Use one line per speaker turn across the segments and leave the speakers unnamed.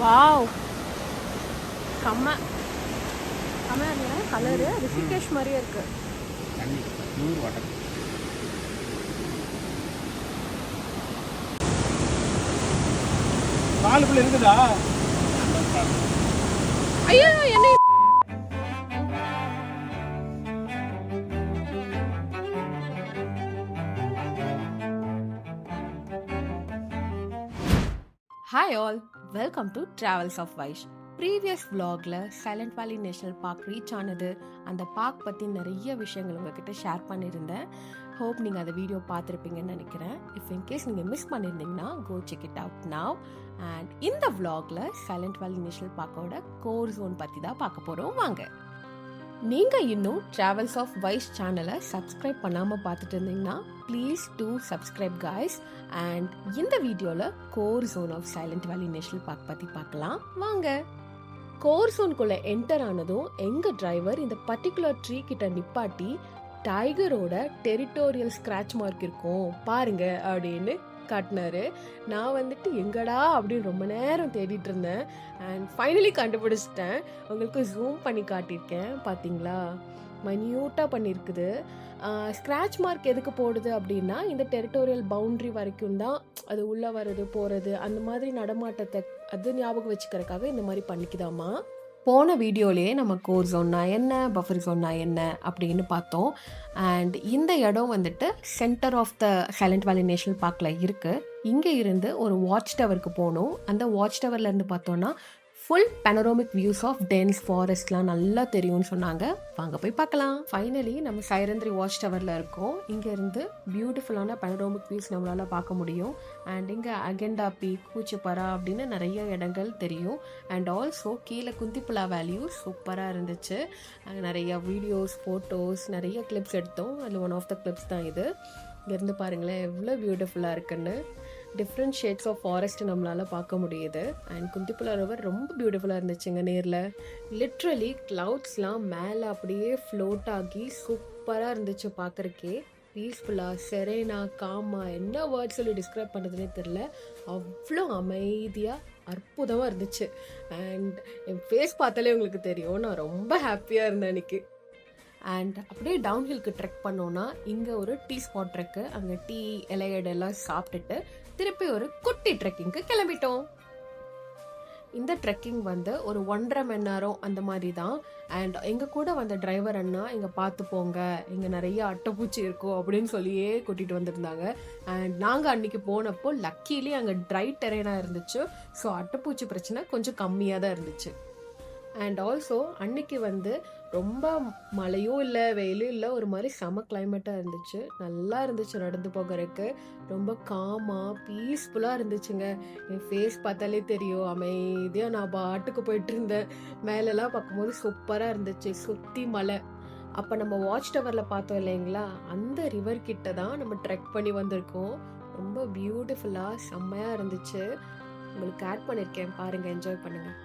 Wow, செம்ம செம்மையா colour Rishikesh மாதிரியே இருக்கு.
தண்ணி பியூர் வாட்டர். காலுக்குள்ள இருக்குதா?
ஐயோ என்ன hi all, welcome to travels of Vaish. Previous vlogல Silent valley national park reach ஆனது, அந்த பார்க் பற்றி நிறைய விஷயங்கள் உங்ககிட்ட ஷேர் பண்ணியிருந்தேன். ஹோப் நீங்கள் அந்த வீடியோ பார்த்துருப்பீங்கன்னு நினைக்கிறேன். இஃப் இன்கேஸ் நீங்கள் மிஸ் பண்ணியிருந்தீங்கன்னா go check it out now. And இந்த vlogல Silent valley national பார்க்கோட core zone பற்றி தான் பார்க்க போகிறோம். வாங்க. நீங்கள் இன்னும் ட்ராவல்ஸ் ஆஃப் வைஸ் சேனலை சப்ஸ்கிரைப் பண்ணாமல் பார்த்துட்டு இருந்தீங்கன்னா please do subscribe guys. And இந்த வீடியோவில் core zone of Silent valley national Park பற்றி பார்க்கலாம். வாங்க. கோர் ஜோனுக்குள்ளே என்டர் ஆனதும் எங்கள் டிரைவர் இந்த பர்டிகுலர் ட்ரீ கிட்ட நிப்பாட்டி டைகரோட டெரிட்டோரியல் ஸ்க்ராட்ச் மார்க் இருக்கும் பாருங்க அப்படின்னு காட்டினாரு. நான் வந்துட்டு எங்கடா அப்படின்னு ரொம்ப நேரம் தேடிட்டு இருந்தேன். அண்ட் ஃபைனலி கண்டுபிடிச்சிட்டேன். உங்களுக்கு ஜூம் பண்ணி காட்டியிருக்கேன் பார்த்தீங்களா, மைன்யூட்டாக பண்ணியிருக்குது. ஸ்க்ராட்ச் மார்க் எதுக்கு போடுது அப்படின்னா, இந்த டெரிட்டோரியல் பவுண்ட்ரி வரைக்கும் தான் அது உள்ளே வர்றது போகிறது அந்த மாதிரி நடமாட்டத்தை அது ஞாபகம் வச்சுக்கிறதுக்காக இந்த மாதிரி பண்ணிக்குதாமா. போன வீடியோலேயே நம்ம கோர் ஜோன்னா என்ன, பஃபர் ஜோன்னா என்ன அப்படின்னு பார்த்தோம். அண்ட் இந்த இடம் வந்துட்டு சென்டர் ஆஃப் த சைலண்ட் வேலி நேஷனல் பார்க்கில் இருக்குது. இங்கே இருந்து ஒரு வாட்ச் டவருக்கு போகணும். அந்த வாட்ச் டவர்லேருந்து பார்த்தோன்னா full panoramic views of dense ஃபாரஸ்ட்லாம் நல்லா தெரியும்னு சொன்னாங்க. வாங்க போய் பார்க்கலாம். ஃபைனலி நம்ம சைரந்திரி வாட்ச் டவரில் இருக்கோம். இங்கேருந்து பியூட்டிஃபுல்லான பேனரோமிக் வியூஸ் நம்மளால் பார்க்க முடியும். அண்ட் இங்கே அகெண்டா பீக், கூச்சிப்பரா அப்படின்னு நிறைய இடங்கள் தெரியும். அண்ட் ஆல்சோ கீழே குந்திப்புலா வேல்யூ சூப்பராக இருந்துச்சு. நிறைய வீடியோஸ், ஃபோட்டோஸ், நிறைய கிளிப்ஸ் எடுத்தோம். அதில் ஒன் ஆஃப் த கிளிப்ஸ் தான் இது. இங்கேருந்து பாருங்களேன் எவ்வளோ பியூட்டிஃபுல்லாக இருக்குன்னு. டிஃப்ரெண்ட் ஷேட்ஸ் ஆஃப் ஃபாரஸ்ட் நம்மளால் பார்க்க முடியுது. அண்ட் குந்திப்புலா ரிவர் ரொம்ப பியூட்டிஃபுல்லாக இருந்துச்சுங்க நேரில். லிட்ரலி க்ளவுட்ஸ்லாம் மேலே அப்படியே ஃப்ளோட் ஆகி சூப்பராக இருந்துச்சு பார்க்குறக்கே. பீஸ்ஃபுல்லாக, செரேனா, காமா, என்ன வேர்ட்ஸ் சொல்லி டிஸ்கிரைப் பண்ணுறதுனே தெரில. அவ்வளோ அமைதியாக அற்புதமாக இருந்துச்சு. அண்ட் என் ஃபேஸ் பார்த்தாலே உங்களுக்கு தெரியும், நான் ரொம்ப ஹாப்பியாக இருந்தேன் அன்றைக்கி. அண்ட் அப்படியே டவுன்ஹில்க்கு ட்ரெக் பண்ணோன்னா இங்கே ஒரு டீ ஸ்பாட் இருக்குது. அங்கே டீ இலையடெல்லாம் சாப்பிட்டுட்டு திருப்பி ஒரு குட்டி ட்ரெக்கிங்க்கு கிளம்பிட்டோம். இந்த ட்ரெக்கிங் வந்து ஒரு 1.5 மணி நேரம் அந்த மாதிரி தான். அண்ட் எங்கள் கூட வந்த டிரைவர் அண்ணா இங்கே பார்த்து போங்க, இங்கே நிறைய அட்டைப்பூச்சி இருக்கும் அப்படின்னு சொல்லியே கூட்டிகிட்டு வந்திருந்தாங்க. அண்ட் நாங்கள் அன்றைக்கி போனப்போ லக்கிலி அங்கே ட்ரை டெரெயினாக இருந்துச்சு. ஸோ அட்டைப்பூச்சி பிரச்சனை கொஞ்சம் கம்மியாக தான் இருந்துச்சு. அண்ட் ஆல்சோ அன்னைக்கு வந்து ரொம்ப மழையும் இல்லை வெயிலும் இல்லை, ஒரு மாதிரி செம கிளைமேட்டாக இருந்துச்சு. நல்லா இருந்துச்சு நடந்து போகிறதுக்கு. ரொம்ப காமாக பீஸ்ஃபுல்லாக இருந்துச்சுங்க. என் ஃபேஸ் பார்த்தாலே தெரியும் அமைதியாக நான் பாட்டுக்கு போயிட்டு இருந்தேன். மேலெல்லாம் பார்க்கும்போது சூப்பராக இருந்துச்சு, சுற்றி மலை. அப்போ நம்ம வாட்ச் டவரில் பார்த்தோம் இல்லைங்களா, அந்த ரிவர் கிட்ட தான் நம்ம ட்ரெக் பண்ணி வந்திருக்கோம். ரொம்ப பியூட்டிஃபுல்லாக செம்மையாக இருந்துச்சு. உங்களுக்கு ஆட் பண்ணியிருக்கேன் பாருங்கள், என்ஜாய் பண்ணுங்கள்.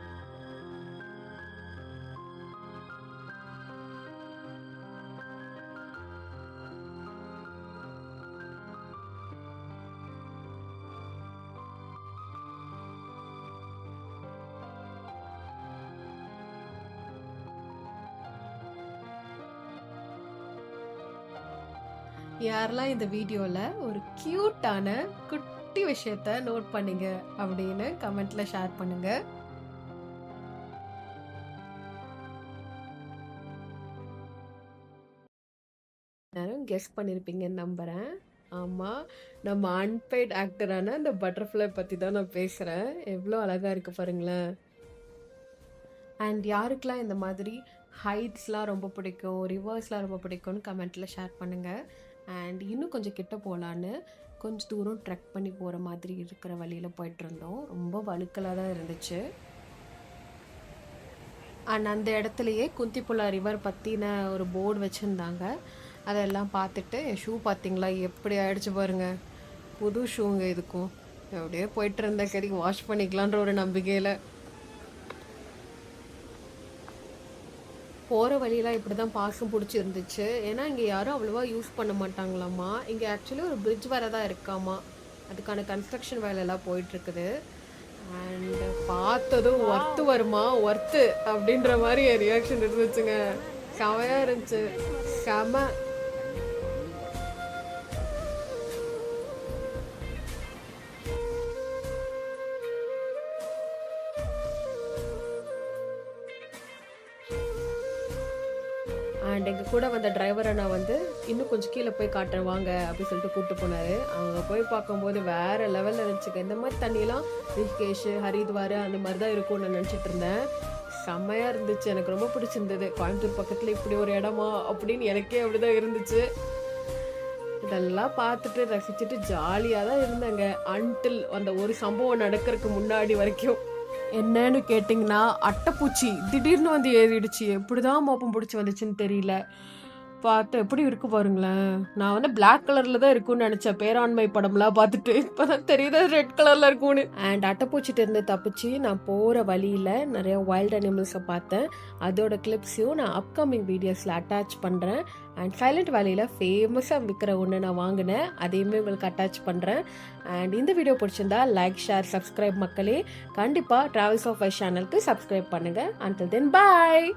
யாரெல்லாம் இந்த வீடியோவில் ஒரு க்யூட்டான குட்டி விஷயத்த நோட் பண்ணீங்க அப்படின்னு கமெண்ட்ல ஷேர் பண்ணுங்க. கெஸ் பண்ணியிருப்பீங்கன்னு நம்புகிறேன். ஆமாம், நம்ம அன்பெய்ட் ஆக்டரான அந்த பட்டர்ஃப்ளை பற்றி தான் நான் பேசுகிறேன். எவ்வளோ அழகாக இருக்குது பாருங்களேன். அண்ட் யாருக்கெல்லாம் இந்த மாதிரி ஹைட்ஸ்லாம் ரொம்ப பிடிக்கும், ரிவர்ஸ்லாம் ரொம்ப பிடிக்கும்னு கமெண்ட்டில் ஷேர் பண்ணுங்கள். அண்ட் இன்னும் கொஞ்சம் கிட்ட போகலான்னு கொஞ்சம் தூரம் ட்ரெக் பண்ணி போகிற மாதிரி இருக்கிற வழியில் போயிட்டுருந்தோம். ரொம்ப வழுக்கலாக தான் இருந்துச்சு. அண்ட் அந்த இடத்துலையே குந்திப்புலா ரிவர் பற்றின ஒரு போர்டு வச்சுருந்தாங்க. அதெல்லாம் பார்த்துட்டு என் ஷூ பார்த்தீங்களா எப்படி ஆயிடுச்சு பாருங்கள். புது ஷூங்க இதுக்கும். அப்படியே போயிட்டு இருந்தேன், சரி வாஷ் பண்ணிக்கலான்ற ஒரு நம்பிக்கையில். போகிற வழியெலாம் இப்படி தான் பாசம் பிடிச்சிருந்துச்சு. ஏன்னா இங்கே யாரும் அவ்வளோவா யூஸ் பண்ண மாட்டாங்களாம்மா. இங்கே ஆக்சுவலி ஒரு பிரிட்ஜ் வேறு தான் இருக்காமா. அதுக்கான கன்ஸ்ட்ரக்ஷன் வேலையெல்லாம் போயிட்டுருக்குது. அண்ட் பார்த்ததும் ஒர்த்து வருமா ஒர்த்து அப்படின்ற மாதிரி என் ரியாக்ஷன் இருந்துச்சுங்க. செமையா இருந்துச்சு, செம. அண்ட் எங்கள் கூட வந்த டிரைவரை நான் வந்து இன்னும் கொஞ்சம் கீழே போய் காட்டுறேன் வாங்க அப்படின்னு சொல்லிட்டு கூப்பிட்டு போனார். அங்கே போய் பார்க்கும்போது வேறு லெவலில் இருந்துச்சுங்க. இந்த மாதிரி தண்ணியெலாம் ரிஷிகேஷ், ஹரித்வார் அந்த மாதிரி தான் இருக்கும்னு நான் நினச்சிட்டு இருந்தேன். செம்மையாக இருந்துச்சு, எனக்கு ரொம்ப பிடிச்சிருந்தது. கோயம்புத்தூர் பக்கத்தில் இப்படி ஒரு இடமா அப்படின்னு எனக்கே அப்படி தான் இருந்துச்சு. இதெல்லாம் பார்த்துட்டு ரசிச்சுட்டு ஜாலியாக தான் இருந்தேங்க. அன்டில் அந்த ஒரு சம்பவம் நடக்கிறதுக்கு முன்னாடி வரைக்கும். என்னன்னு கேட்டிங்கன்னா, அட்டைப்பூச்சி திடீர்னு வந்து ஏறிடுச்சு. எப்படிதான் மோப்பம் பிடிச்சி வந்துச்சுன்னு தெரியல. பார்த்தா எப்படி இருக்கு பாருங்களேன். நான் வந்து பிளாக் கலர்ல தான் இருக்கும்னு நினைச்சேன் பேராண்மை படம்லாம் பார்த்துட்டு. இப்பதான் தெரியுது ரெட் கலர்ல இருக்கும்னு. அண்ட் அட்டைப்பூச்சிட்டு இருந்து தப்பிச்சு நான் போற வழியில நிறைய வைல்ட் அனிமல்ஸை பார்த்தேன். அதோட கிளிப்ஸையும் நான் அப்கமிங் வீடியோஸ்ல அட்டாச் பண்றேன். அண்ட் சைலண்ட் வேலியில் ஃபேமஸாக விற்கிற ஒன்று நான் வாங்கினேன், அதையுமே உங்களுக்கு அட்டாச் பண்ணுறேன். அண்ட் இந்த வீடியோ பிடிச்சிருந்தா லைக், ஷேர், சப்ஸ்கிரைப் மக்களே. கண்டிப்பாக ட்ராவல்ஸ் ஆஃப் வைஷ் சேனலுக்கு சப்ஸ்கிரைப் பண்ணுங்கள். அண்டில் தென் பாய்.